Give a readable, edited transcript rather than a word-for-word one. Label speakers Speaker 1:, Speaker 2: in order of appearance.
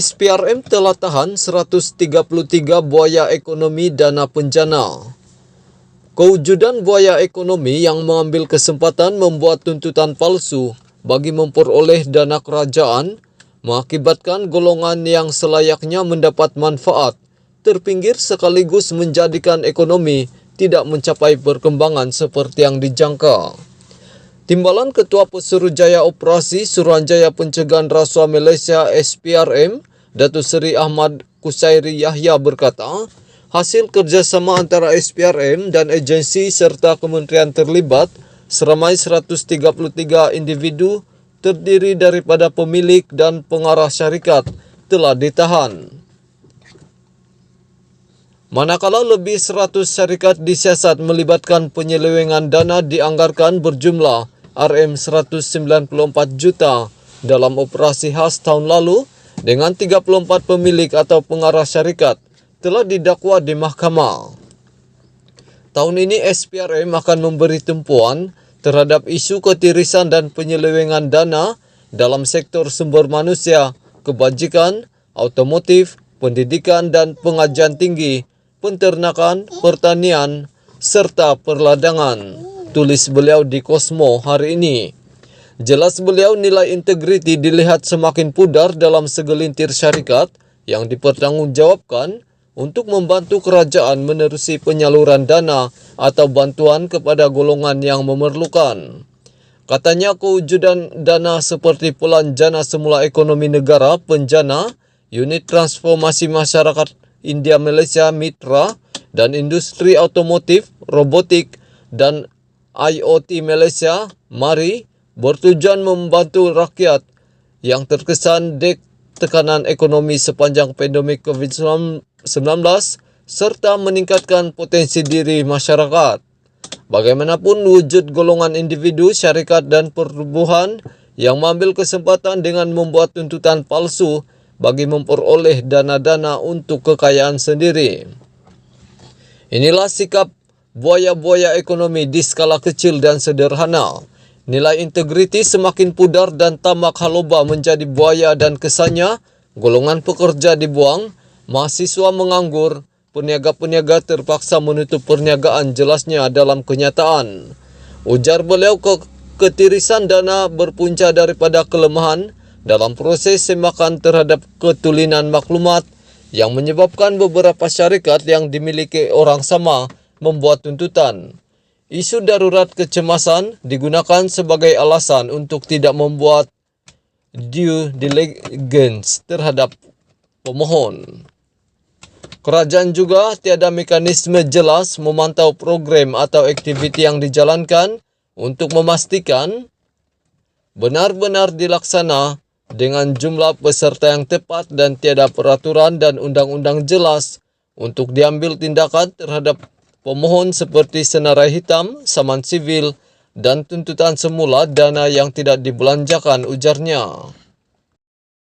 Speaker 1: SPRM telah tahan 133 buaya ekonomi dana penjana. Kewujudan buaya ekonomi yang mengambil kesempatan membuat tuntutan palsu bagi memperoleh dana kerajaan mengakibatkan golongan yang selayaknya mendapat manfaat terpinggir sekaligus menjadikan ekonomi tidak mencapai perkembangan seperti yang dijangka. Timbalan Ketua Pesuruhjaya Operasi Suruhanjaya Pencegahan Rasuah Malaysia SPRM, Datuk Seri Ahmad Kusairi Yahya berkata, hasil kerjasama antara SPRM dan agensi serta kementerian terlibat seramai 133 individu terdiri daripada pemilik dan pengarah syarikat telah ditahan. Manakala lebih 100 syarikat disiasat melibatkan penyelewengan dana dianggarkan berjumlah RM194 juta dalam operasi khas tahun lalu dengan 34 pemilik atau pengarah syarikat telah didakwa di mahkamah. Tahun ini SPRM akan memberi tumpuan terhadap isu ketirisan dan penyelewengan dana dalam sektor sumber manusia, kebajikan, otomotif, pendidikan dan pengajian tinggi, penternakan, pertanian, serta perladangan, tulis beliau di Kosmo hari ini. Jelas beliau nilai integriti dilihat semakin pudar dalam segelintir syarikat yang dipertanggungjawabkan untuk membantu kerajaan menerusi penyaluran dana atau bantuan kepada golongan yang memerlukan. Katanya kewujudan dana seperti Pelanjana Semula Ekonomi Negara Penjana, Unit Transformasi Masyarakat India Malaysia Mitra, dan Industri Otomotif, Robotik, dan IoT Malaysia MARI bertujuan membantu rakyat yang terkesan tekanan ekonomi sepanjang pandemik COVID-19 serta meningkatkan potensi diri masyarakat. Bagaimanapun wujud golongan individu, syarikat dan pertubuhan yang mengambil kesempatan dengan membuat tuntutan palsu bagi memperoleh dana-dana untuk kekayaan sendiri. Inilah sikap buaya-buaya ekonomi di skala kecil dan sederhana. Nilai integriti semakin pudar dan tamak haloba menjadi buaya dan kesannya golongan pekerja dibuang, mahasiswa menganggur, peniaga-peniaga terpaksa menutup perniagaan jelasnya dalam kenyataan. Ujar beliau ketirisan dana berpunca daripada kelemahan dalam proses semakan terhadap ketulinan maklumat yang menyebabkan beberapa syarikat yang dimiliki orang sama membuat tuntutan. Isu darurat kecemasan digunakan sebagai alasan untuk tidak membuat due diligence terhadap pemohon. Kerajaan juga tiada mekanisme jelas memantau program atau aktiviti yang dijalankan untuk memastikan benar-benar dilaksana dengan jumlah peserta yang tepat dan tiada peraturan dan undang-undang jelas untuk diambil tindakan terhadap pemohon seperti senarai hitam, saman sivil, dan tuntutan semula dana yang tidak dibelanjakan, ujarnya.